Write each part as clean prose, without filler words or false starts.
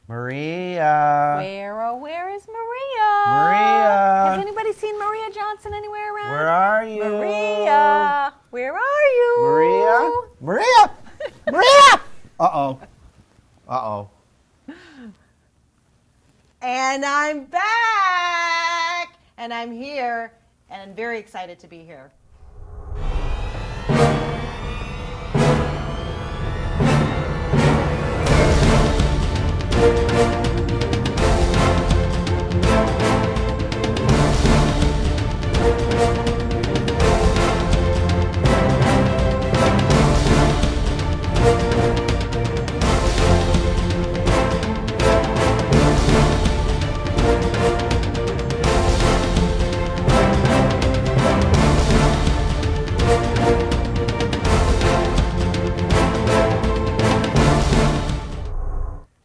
Maria. Where is Maria? Maria. Has anybody seen Maria Johnson anywhere around? Where are you? Maria. Where are you? Maria. Maria. Maria. Uh-oh. Uh-oh. And I'm back. And I'm here. And I'm very excited to be here.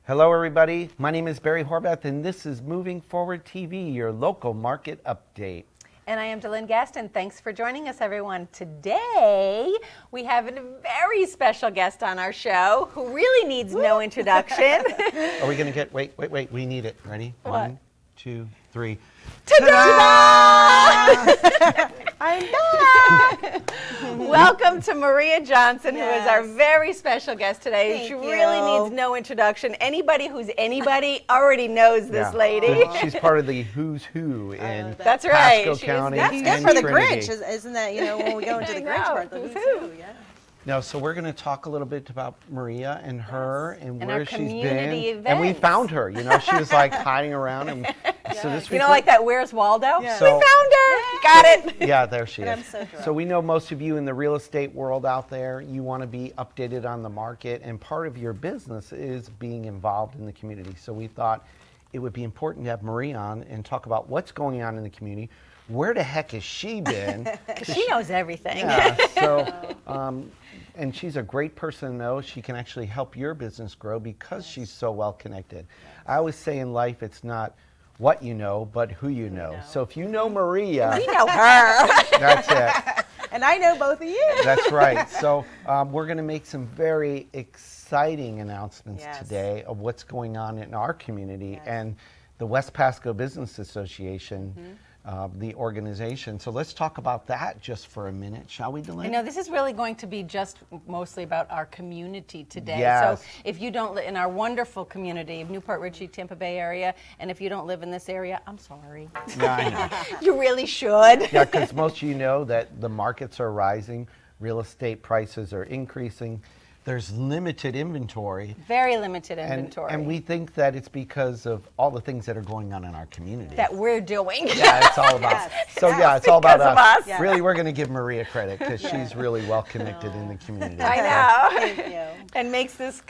Hello, everybody. My name is Barry Horvath, and this is Moving Forward TV, your local market update. And I am Dylan Gaston. Thanks for joining us, everyone. Today, we have a very special guest on our show who really needs no introduction. Are we going to get, wait, we need it. Ready? What? 1, 2, 3. Ta-da! I'm back! Welcome to Maria Johnson, who is our very special guest today. Thank She you. really needs no introduction. Anybody who's anybody already knows this lady. She's part of the who's who in That's right. Pasco She is County. the That's and good for the Trinity. Grinch, isn't that, when we go into the Grinch part, the Who's who's who? who, yeah. No, so we're going to talk a little bit about Maria and her and And where our she's community been. And we events. found her. She was like hiding around. And so this You week know, like that Where's Waldo? Yeah. We found her! Got it! Yeah, there she is. I'm so thrilled. So we know most of you in the real estate world out there, you want to be updated on the market, and part of your business is being involved in the community. So we thought it would be important to have Marie on and talk about what's going on in the community. Where the heck has she been? She knows everything. Yeah, so, and she's a great person to know. She can actually help your business grow because she's so well connected. I always say in life, it's not what you know, but who you know. So if you know Maria, We know her. that's it. And I know both of you. That's right. So we're going to make some very exciting announcements Yes. today of what's going on in our community Yes. and the West Pasco Business Association, the organization. So let's talk about that just for a minute, shall we, Delaney? I know this is really going to be just mostly about our community today. Yes. So if you don't live in our wonderful community of Newport Richey, Tampa Bay area, and if you don't live in this area, I'm sorry. Yeah, I know. You really should. Yeah, because most of you know that the markets are rising, real estate prices are increasing, there's limited inventory. Very limited And, inventory. and we think that it's because of all the things that are going on in our community. that we're doing. Yeah, it's all about. Yes. So yeah, it's all about Because of us. us. Yes. Really, we're going to give Maria credit because she's really well connected in the community. I know. Thank you. And makes this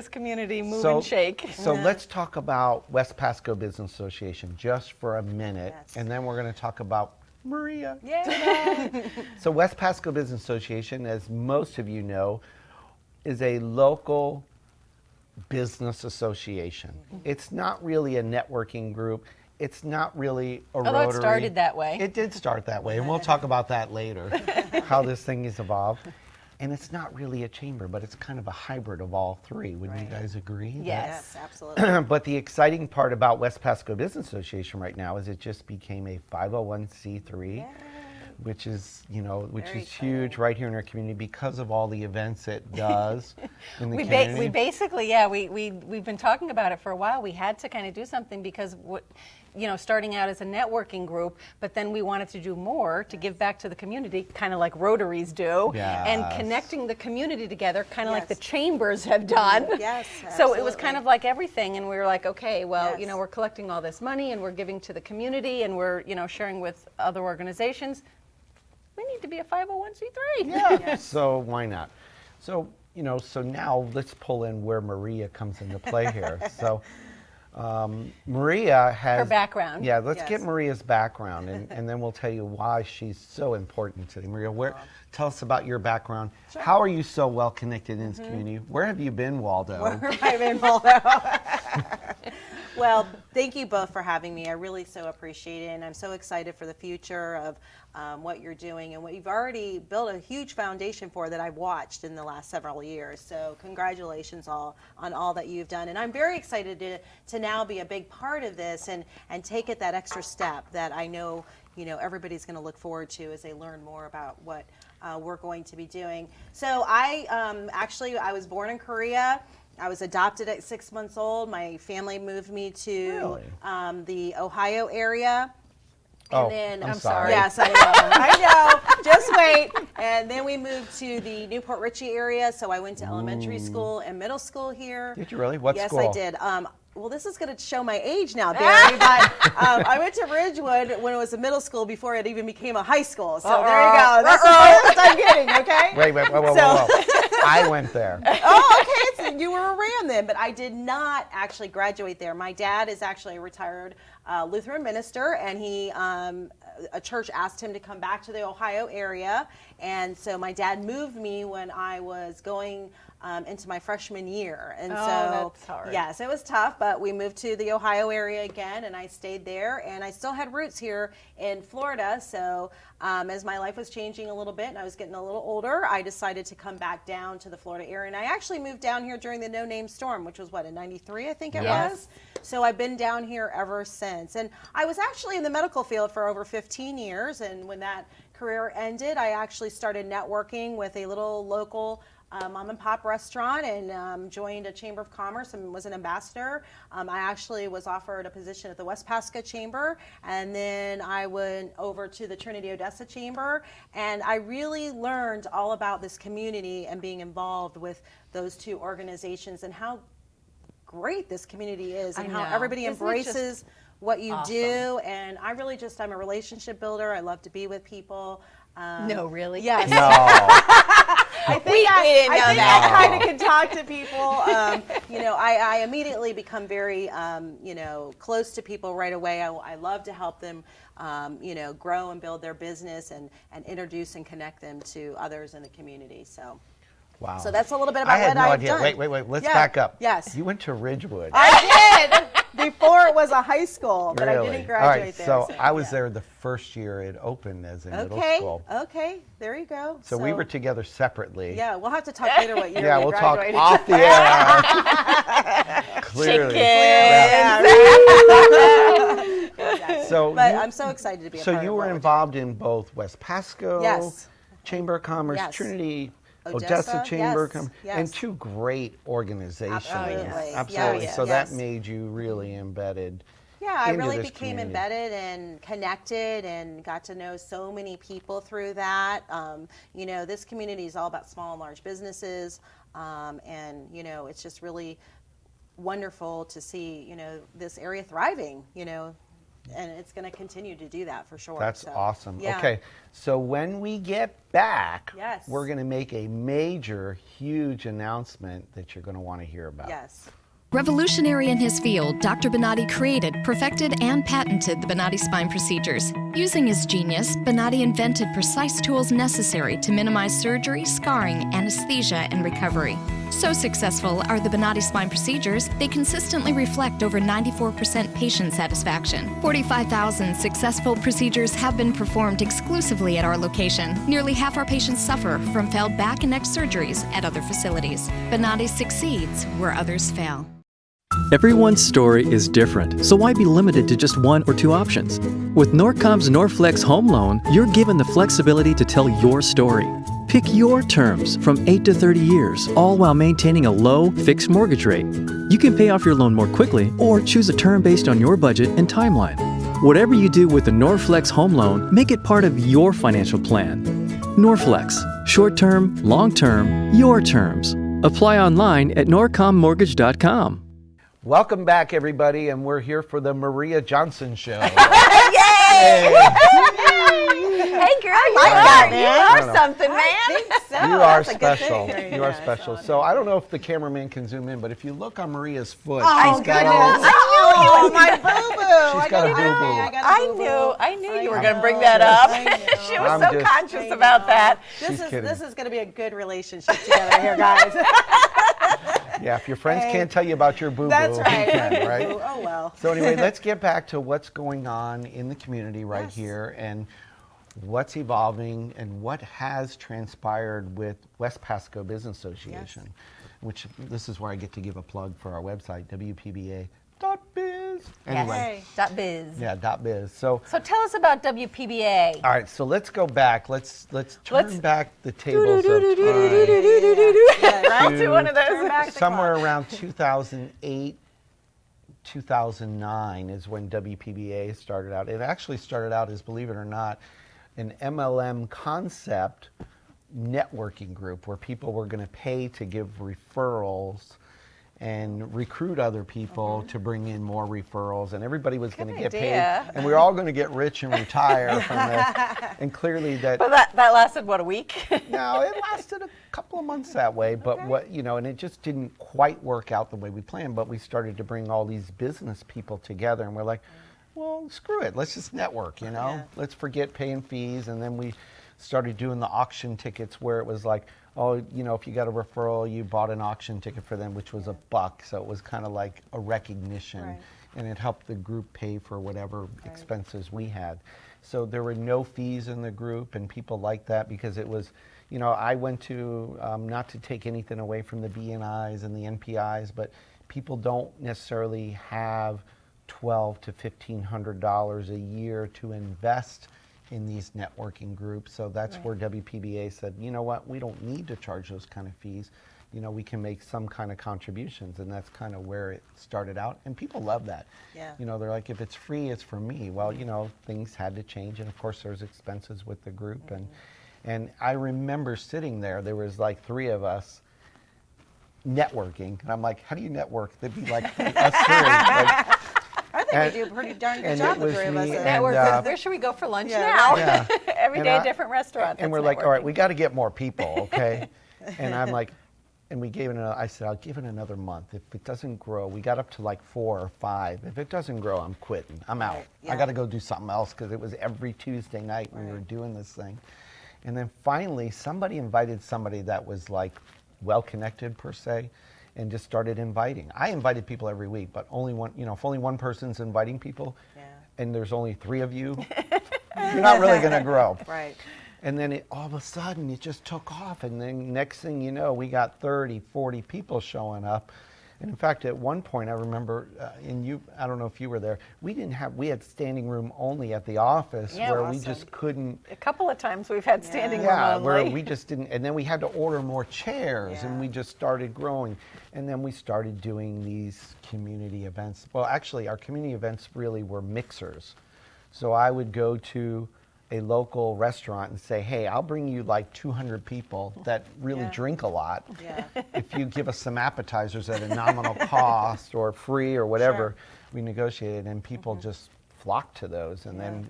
community move So, and shake. so let's talk about West Pasco Business Association just for a minute, Yes. and then we're going to talk about Maria. Yeah. So West Pasco Business Association, as most of you know, is a local business association. It's not really a networking group. It's not really a Although Rotary. it started that way. It did start that way, and we'll talk about that later, how this thing has evolved. And it's not really a chamber, but it's kind of a hybrid of all three. Wouldn't you guys agree? Yes. Yes, absolutely. But the exciting part about West Pasco Business Association right now is it just became a 501c3, which is, which Very is huge right here in our community because of all the events it does in the We community. basically, we've been talking about it for a while. We had to kind of do something because, starting out as a networking group, but then we wanted to do more to give back to the community, kind of like Rotaries do, and Yes. connecting the community together, kind of like the Yes. chambers have done. Yes, So it was absolutely. kind of like everything, and we were like, okay, well, Yes. we're collecting all this money and we're giving to the community and we're, sharing with other organizations. We need to be a 501c3. Yeah, so why not? So, so now let's pull in where Maria comes into play here. So Maria has... Her background. Yeah, let's get Yes. Maria's background, and then we'll tell you why she's so important today. Maria, tell us about your background. How are you so well connected in this community? Where have you been, Waldo? I've been Waldo. Well, thank you both for having me. I really so appreciate it, and I'm so excited for the future of what you're doing and what you've already built a huge foundation for that I've watched in the last several years. So congratulations on all that you've done. And I'm very excited to now be a big part of this and take it that extra step that I know everybody's going to look forward to as they learn more about what we're going to be doing. So I was born in Korea. I was adopted at 6 months old. My family moved me to the Ohio area. And then, I'm sorry. Yes, I know. I know. Just wait. And then we moved to the Newport Richey area. So I went to elementary school and middle school here. Did you really? What school? Yes, I did. Well, this is going to show my age now, Barry, but I went to Ridgewood when it was a middle school before it even became a high school. So there you go. That's as far as I'm getting, okay? Wait, whoa. I went there. Oh, okay. So you were around then, but I did not actually graduate there. My dad is actually a retired Lutheran minister, and a church asked him to come back to the Ohio area. And so my dad moved me when I was going into my freshman year. And so, that's hard. Yes, it was tough, but we moved to the Ohio area again, and I stayed there. And I still had roots here in Florida. So as my life was changing a little bit and I was getting a little older, I decided to come back down to the Florida area. And I actually moved down here during the No Name Storm, which was in 93, I think it was. So I've been down here ever since. And I was actually in the medical field for over 15 years. And when that career ended, I actually started networking with a little local mom and pop restaurant and joined a Chamber of Commerce and was an ambassador. I actually was offered a position at the West Pasco Chamber, and then I went over to the Trinity Odessa Chamber, and I really learned all about this community and being involved with those two organizations and how great this community is and how everybody embraces what you do. And I really I'm a relationship builder. I love to be with people. No, really? Yes. No. I think I kind of can talk to people. I immediately become very, close to people right away. I love to help them, grow and build their business and introduce and connect them to others in the community. So. Wow. So that's a little bit about what I've done. Wait. Let's back up. Yes. You went to Ridgewood. I did before it was a high school, but Really? I didn't graduate there. So I was there the first year it opened as a middle school. Okay, there you go. So we were together separately. Yeah, we'll have to talk later what year Yeah, we we'll talk graduated. off the air. Clearly. Yeah. So But I'm so excited to be a part So of you were what we're involved in both West Pasco, Yes. Chamber of Commerce, Yes. Trinity, Odessa, Chamber of yes, Commerce, yes. and two great organizations. Absolutely. Absolutely. Yes, So yes. that made you really embedded. Yeah, I into really this became community. embedded and connected and got to know so many people through that. This community is all about small and large businesses. It's just really wonderful to see, this area thriving, and it's going to continue to do that for sure. That's So, awesome. yeah. Okay, so when we get back, Yes. we're going to make a major, huge announcement that you're going to want to hear about. Yes. Revolutionary in his field, Dr. Bonatti created, perfected, and patented the Bonatti spine procedures. Using his genius, Bonatti invented precise tools necessary to minimize surgery, scarring, anesthesia, and recovery. So successful are the Bonatti spine procedures, they consistently reflect over 94% patient satisfaction. 45,000 successful procedures have been performed exclusively at our location. Nearly half our patients suffer from failed back and neck surgeries at other facilities. Bonatti succeeds where others fail. Everyone's story is different, so why be limited to just one or two options? With Norcom's Norflex Home Loan, you're given the flexibility to tell your story. Pick your terms from 8 to 30 years, all while maintaining a low, fixed mortgage rate. You can pay off your loan more quickly or choose a term based on your budget and timeline. Whatever you do with the Norflex Home Loan, make it part of your financial plan. Norflex, short-term, long-term, your terms. Apply online at norcommortgage.com. Welcome back, everybody, and we're here for the Maria Johnson Show. Yay! Hey, girl, you are something, man. I think so. You are That's a good special. thing. You are Yeah, special. so So I don't know if the cameraman can zoom in, but if you look on Maria's foot, Oh, she's got goodness. Oh, my boo-boo. She's got a boo-boo. I knew you were going to bring that up. She was I'm so just- conscious about that. She's kidding. This is going to be a good relationship together here, guys. Yeah, if your friends can't tell you about your boo-boo, That's right. you can, right? Oh, well. So anyway, let's get back to what's going on in the community right Yes. here and what's evolving and what has transpired with West Pasco Business Association, which this is where I get to give a plug for our website, WPBA.biz. Anyway, Yes. .biz. yeah, .biz. So, So tell us about WPBA. all right, so let's go back. Let's turn Let's- back the tables of time. Yeah, right? To one of those. Turn back the Somewhere clock. around 2008, 2009 is when WPBA started out. It actually started out as, believe it or not, an MLM concept networking group where people were going to pay to give referrals and recruit other people to bring in more referrals, and everybody was going to get idea. paid, and we were all going to get rich and retire from this. And clearly that But that lasted, what, a week? no, it lasted a couple of months that way, but and it just didn't quite work out the way we planned. But we started to bring all these business people together, and we're like, well, screw it, let's just network, Yeah. Let's forget paying fees. And then we started doing the auction tickets where it was like, oh, if you got a referral, you bought an auction ticket for them, which was $1. So it was kind of like a recognition. Right. And it helped the group pay for whatever expenses we had. So there were no fees in the group, and people liked that because it was, I went to, not to take anything away from the BNIs and the NPIs, but people don't necessarily have $1,200 to $1,500 a year to invest in these networking groups. So that's where WPBA said, you know what, we don't need to charge those kind of fees. We can make some kind of contributions, and that's kind of where it started out. And people love that. Yeah. They're like, if it's free, it's for me. Well, things had to change, and of course there's expenses with the group. And I remember sitting there was like 3 of us networking, and I'm like, how do you network? They'd be like us 3. I think we do a pretty darn good and job, it the was 3 of us. me at and, Where should we go for lunch Yeah, now? Yeah. Every And day, I- different restaurants. And That's we're like, all right, networking. we got to get more people, okay? And I'm like, and we gave it, I said, I'll give it another month. If it doesn't grow, we got up to like 4 or 5. If it doesn't grow, I'm quitting. I'm out. yeah. I got to go do something else, because it was every Tuesday night we were doing this thing. And then finally, somebody invited somebody that was like well-connected per se, and just started inviting. I invited people every week, but only one, if only one person's inviting people, and there's only 3 of you, you're not really going to grow. Right. And then all of a sudden it just took off, and then next thing you know, we got 30, 40 people showing up. And in fact, at one point I remember, I don't know if you were there, we had standing room only at the office, Yeah, where awesome. we just couldn't. A couple of times we've had standing room Yeah, only. where we just didn't, and then we had to order more chairs, and Yeah. we just started growing. And then we started doing these community events. Well, actually, our community events really were mixers. So I would go to a local restaurant and say, hey, I'll bring you like 200 people that really drink a lot. Yeah. If you give us some appetizers at a nominal cost or free or whatever, we negotiated, and people just flocked to those, and then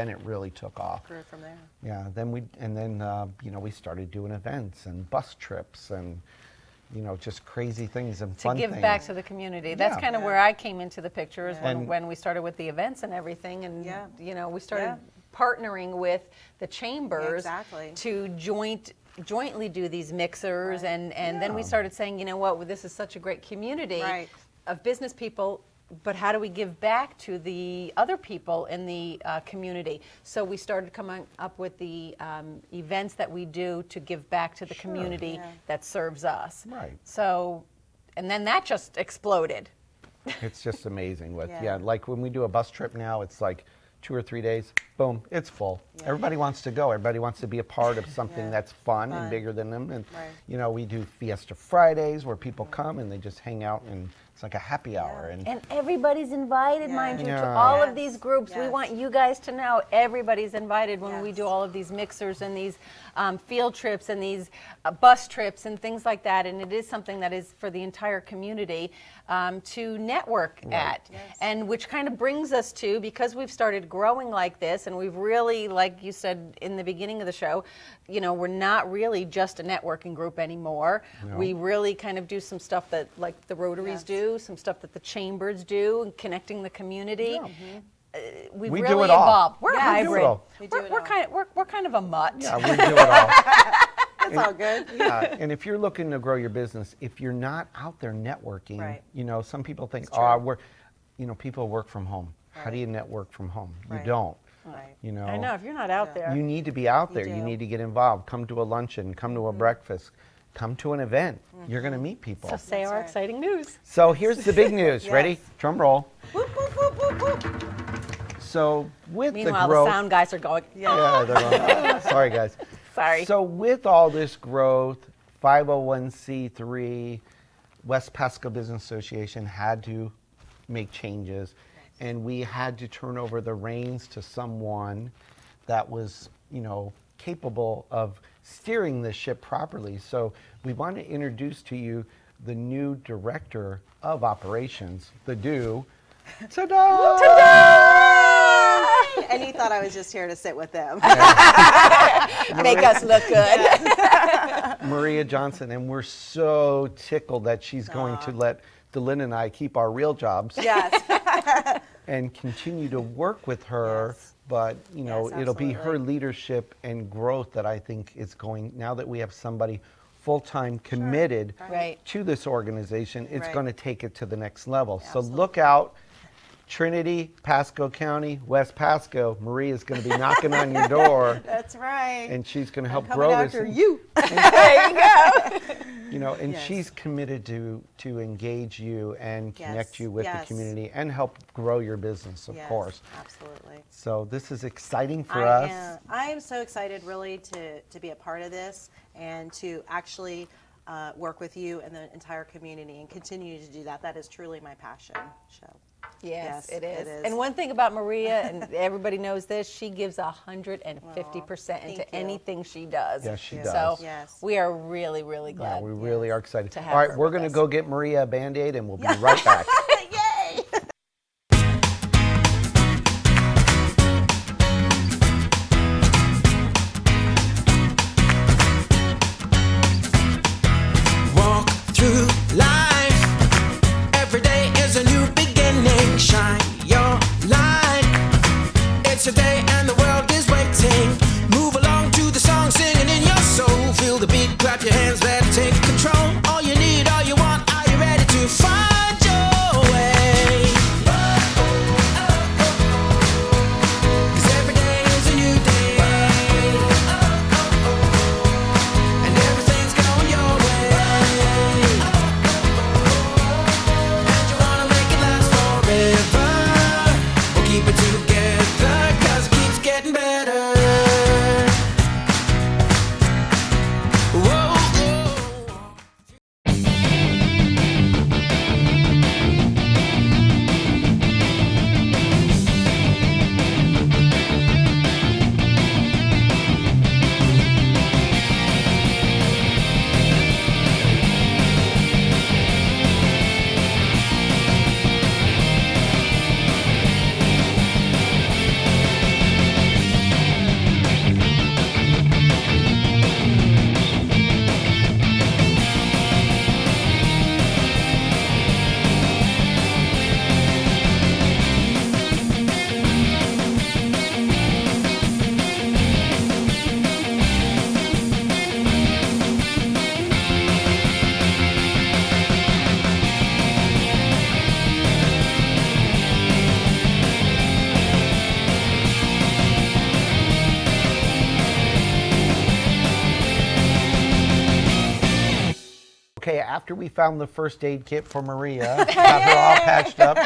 it really took off. Grew from there. Yeah, then we started doing events and bus trips and just crazy things and to fun give things. back to the community. That's Yeah. kind of where I came into the picture, is And- when we started with the events and everything, and we started Yeah. partnering with the chambers Exactly. to jointly do these mixers, and then we started saying, this is such a great community Right. of business people, but how do we give back to the other people in the community? So we started coming up with the events that we do to give back to the community that serves us. Right. So, and then that just exploded. It's just amazing what, Yeah. like when we do a bus trip now, it's like 2 or 3 days, boom, it's full. Everybody wants to go. Everybody wants to be a part of something that's fun and bigger than them. And, we do Fiesta Fridays where people come and they just hang out, and it's like a happy hour. And everybody's invited, mind you, to Yeah. all Yes. of these groups. We Yes. want you guys to know everybody's invited when we Yes. do all of these mixers and these field trips and these bus trips and things like that. And it is something that is for the entire community to network at. Yes. And which kind of brings us to, because we've started growing like this, and we've really, like you said in the beginning of the show, we're not really just a networking group anymore. We really kind of do some stuff that, like the Rotaries do, some stuff that the chambers do, and connecting the community. We've We do really it all. evolved. We're Yeah, we do it hybrid. all. We do it We're all. kind of a mutt. Yeah, we do it all. That's all good. Yeah, and if you're looking to grow your business, if you're not out there networking, Right. you know, some people think, It's true. people work from home. How do Right. you network from home? You Right. don't. Right. You know, I know, if you're not out there. you need to be out there. You do. need to get involved. Come to a luncheon, come to a breakfast, come to an event. You're going to meet people. So say That's our right. exciting news. So here's the big news. Yes. Ready? Drum roll. Whoop, whoop, whoop, whoop, whoop. So with Meanwhile, the growth, the sound guys are going, yeah, they're going, "Oh, sorry guys. sorry. So with all this growth, 501c3, West Pasco Business Association had to make changes, and we had to turn over the reins to someone that was, you know, capable of steering the ship properly. So we want to introduce to you the new director of operations, the do. Ta-da! And he thought I was just here to sit with them. Make us look good. Maria Johnson, and we're so tickled that she's going to let Delyn and I keep our real jobs Yes. and continue to work with her. Yes. But, you know, Yes, it'll be her absolutely. leadership and growth that I think is going, now that we have somebody full-time committed Right. to this organization, it's Right. going to take it to the next level. So Absolutely. look out. Trinity, Pasco County, West Pasco, Maria's going to be knocking on your door, That's right. and she's going to help Coming grow after this. you. There you go. You know, and Yes. she's committed to engage you and connect Yes, you with the yes. community and help grow your business, of Yes, course. Absolutely. So this is exciting for I us. am so excited really to be a part of this and to actually work with you and the entire community and continue to do that. That is truly my passion. So. Yes, Yes, it is. it is. And one thing about Maria, and everybody knows this, she gives 150% thank into you. anything she does. Yes, she So does. Yes. we are really, really glad. Yeah, we really are excited. to have All right, her we're with going to us. go get Maria a Band-Aid and we'll be right back. Yay! Walk through life. Every day is a new beginning. Shine your light. It's a day and the world is waiting. Move along to the song, singing in your soul. Feel the beat, clap your hands, let's take control. All you need, all you want, are you ready to find your way? 'Cause every day is a new day. And everything's going your way. And you wanna make it last forever. We'll keep it together, 'cause it keeps getting better. Whoa, whoa. Okay, after we found the first aid kit for Maria, got her all patched up.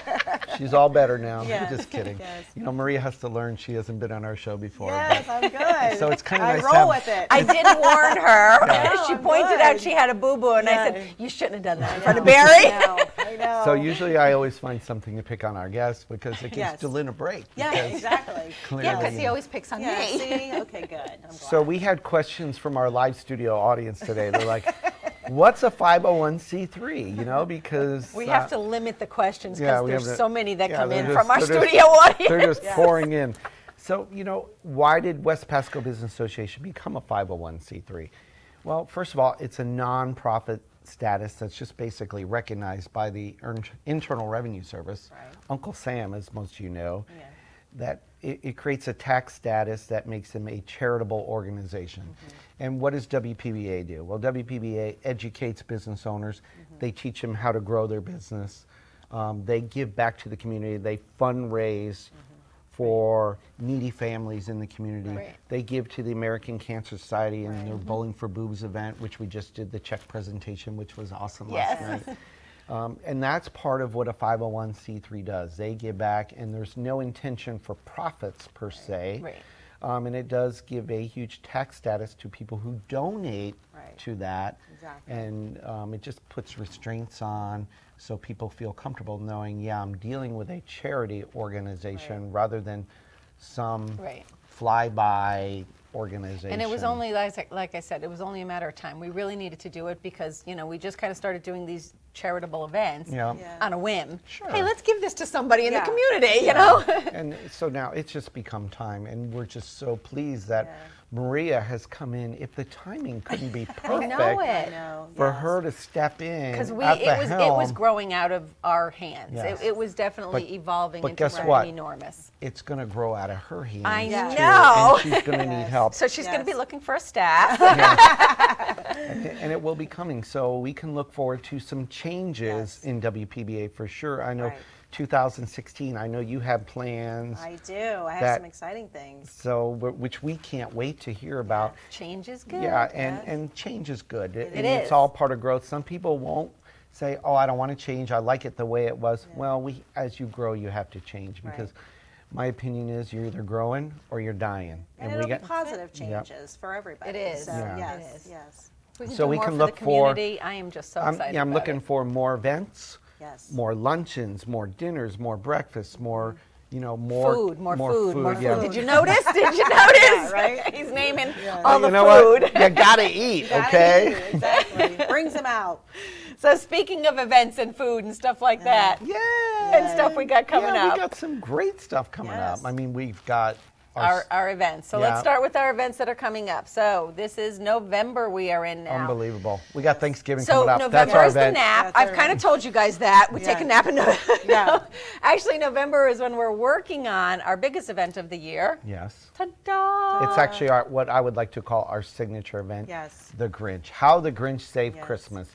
She's all better now. Yes, Just kidding. yes. You know, Maria has to learn. She hasn't been on our show before. Yes, I'm good. So it's kinda I nice to roll have- with it. I did warn her. Yeah. She I'm pointed out good. she had a boo-boo, and I Yeah. said, you shouldn't have done that in I front of know, Barry. I know. So usually I always find something to pick on our guests because it gives Yes. Delyn a break. Yeah, because exactly. clearly, Yeah, because he always picks on Yeah, me. see? Okay, good. I'm glad. So we had questions from our live studio audience today. They're like, what's a 501c3? You know, because We have to limit the questions yeah, because we there's have to- so many that yeah, come they're in just- from our they're just- studio audience. They're just pouring in. So, you know, why did West Pasco Business Association become a 501c3? Well, first of all, it's a nonprofit status that's just basically recognized by the Internal Revenue Service. Right. Uncle Sam, as most of you know, Yeah. that it creates a tax status that makes them a charitable organization. And what does WPBA do? Well, WPBA educates business owners. They teach them how to grow their business. They give back to the community. They fundraise for needy families in the community. Right. They give to the American Cancer Society and their Bowling for Boobs event, which we just did the check presentation, which was awesome last night. And that's part of what a 501c3 does. They give back, and there's no intention for profits per se. Right. And it does give a huge tax status to people who donate to that. Exactly. And it just puts restraints on so people feel comfortable knowing, yeah, I'm dealing with a charity organization rather than some fly-by organization. And it was only, like I said, it was only a matter of time. We really needed to do it because, you know, we just kind of started doing these charitable events on a whim. Sure. Hey, let's give this to somebody in the community, you know? And so now it's just become time, and we're just so pleased that Maria has come in. If the timing couldn't be perfect I know, for her to step in Because at the it helm, was growing out of our hands. Yes. It was definitely evolving but into guess something what? enormous. it's going to grow out of her hands. I too, know. and she's going to need help. So she's going to be looking for a staff. And it will be coming, so we can look forward to some changes in WPBA for sure. I know 2016, I know you have plans. I do. I have some exciting things. So, which we can't wait to hear about. Change is good. Yeah, and change is good. And is. it's all part of growth. Some people won't say, oh, I don't want to change. I like it the way it was. Well, as you grow, you have to change because my opinion is you're either growing or you're dying. And it'll be positive changes for everybody. It is. So, Yeah. yes, It is. yes. We can So do we more can for look the for- community. I am just so excited. I'm about looking it. for more events, Yes. more luncheons, more dinners, more breakfasts, more, more food, more food. yeah. Did you notice? Did you notice? right? He's naming all the You know food. what? You gotta eat, okay? Exactly. Brings them out. So speaking of events and food and stuff like that, Yeah. and stuff we got coming yeah, up. we got some great stuff coming up. Yes. I mean, we've got Our events. So let's Yeah. start with our events that are coming up. So this is November we are in now. unbelievable. We got Thanksgiving So coming up. November That's our is the event. nap. That's our I've kind of event. told you guys that. We take a Yeah. nap in November. Yeah. Actually, November is when we're working on our biggest event of the year. Yes. Ta-da! It's actually what I would like to call our signature event. Yes. The Grinch. How the Grinch Saved Yes. Christmas.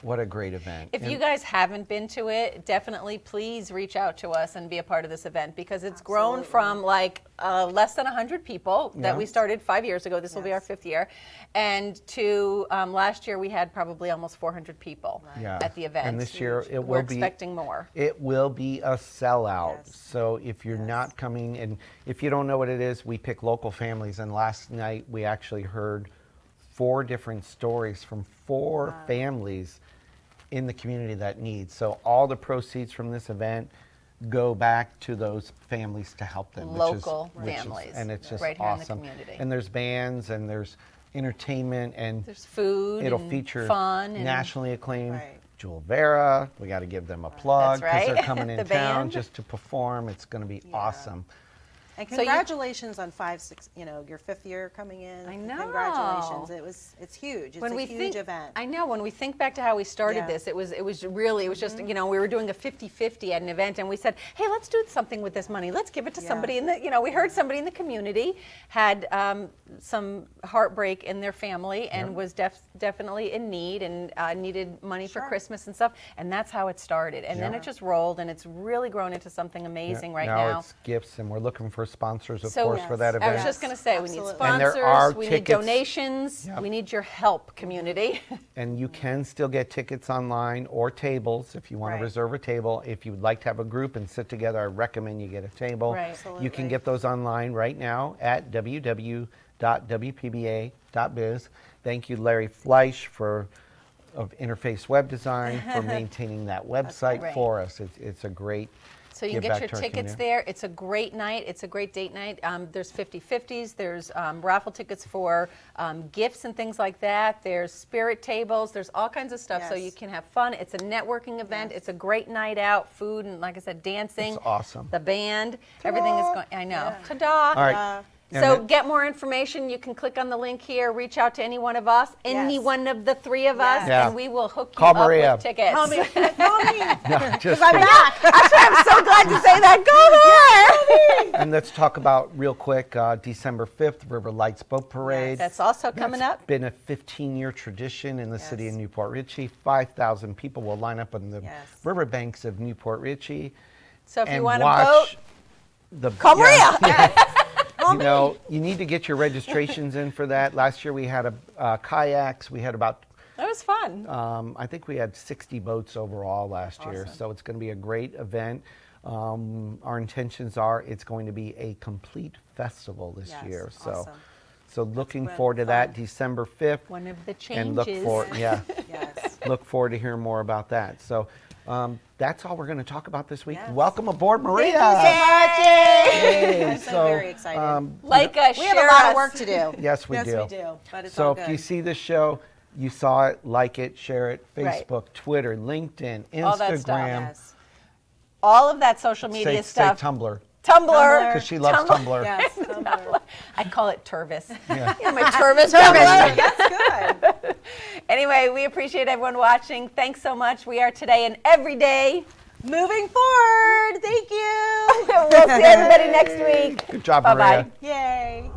What a great event. If you guys haven't been to it, definitely please reach out to us and be a part of this event because it's grown from like less than 100 people that we started 5 years ago. This will be our 5th year. And to last year we had probably almost 400 people at the event. And this year it We're will be expecting more. It will be a sellout. Yes. So if you're not coming, and if you don't know what it is, we pick local families. And last night we actually heard 4 different stories from 4 families in the community that needs. So all the proceeds from this event go back to those families to help them. Local families, and it's just right here in the awesome. community. And there's bands and there's entertainment and There's food it'll and feature fun and nationally acclaimed Right. Jewel Vera. We got to give them a plug That's right. they're coming in The town band. just to perform. It's going to be awesome. And So you- congratulations on 5, 6, your 5th year coming in. I know. Congratulations. It's huge. It's a huge event. I know, when we think back to how we started Yeah. this, it was just, we were doing a 50-50 at an event and we said, hey, let's do something with this money. Let's give it to somebody in the, we heard somebody in the community had some heartbreak in their family and was definitely in need and needed money for Christmas and stuff. And that's how it started. And then it just rolled and it's really grown into something amazing right now. It's gifts, and we're looking for sponsors, of So, course, for that I event. was just going to say, we need Absolutely. And there sponsors, are we need tickets. donations, we need your help, community. And you can still get tickets online or tables if you want Right. to reserve a table. If you would like to have a group and sit together, I recommend you get a table. Right. You can Absolutely. get those online right now at www.wpba.biz. Thank you, Larry Fleisch, of Interface Web Design, for maintaining that website Right. for us. It's a great So you can give get back your to our tickets community. there. It's a great night. It's a great date night. There's 50/50s. There's raffle tickets for gifts and things like that. There's spirit tables. There's all kinds of stuff. So Yes. you can have fun. It's a networking event. It's a great night out. Food and, like I said, dancing. It's awesome. The band. Everything is going. I know. Yeah. Ta-da! All right. And So then- get more information. You can click on the link here. Reach out to any one of us, any one of the 3 of us, Yes. Yeah. and we will hook you Call up Maria. with tickets. Call me. No, just I'm kidding. back. I'm so glad to say that. Go there. And let's talk about real quick, December 5th, River Lights Boat Parade. That's also coming That's up. been a 15-year tradition in the city of Yes. Newport Richey. 5,000 people will line up on the Yes. riverbanks of Newport Richey. So if you and want to watch vote, the come you know, you need to get your registrations in for that. Last year we had kayaks. We had about, that was fun. I think we had 60 boats overall last year. So it's going to be a great event. Our intentions are it's going to be a complete festival this Yes, year. awesome. So looking been forward to that, fun. December 5th. One of the And look changes. for, Yes. look forward to hearing more about that. So that's all we're going to talk about this week. Yes. Welcome aboard, Maria. Yay. I'm so very excited. Like us, We have a share lot us. of work to do. Yes, we yes, do. we do. But it's So all if good. you see this show, you saw it, like it, share it, Right. Facebook, Twitter, LinkedIn, All that stuff. Instagram. Yes. All of that social media Say stuff. Tumblr, Tumblr. because she loves Tumblr. Yes. Tumblr. I call it Turvis. Yeah. My Turvis. Tumblr. That's good. Anyway, we appreciate everyone watching. Thanks so much. We are today and every day. Moving forward. Thank you. We'll see everybody next week. Good job, Bye-bye. Maria. Yay.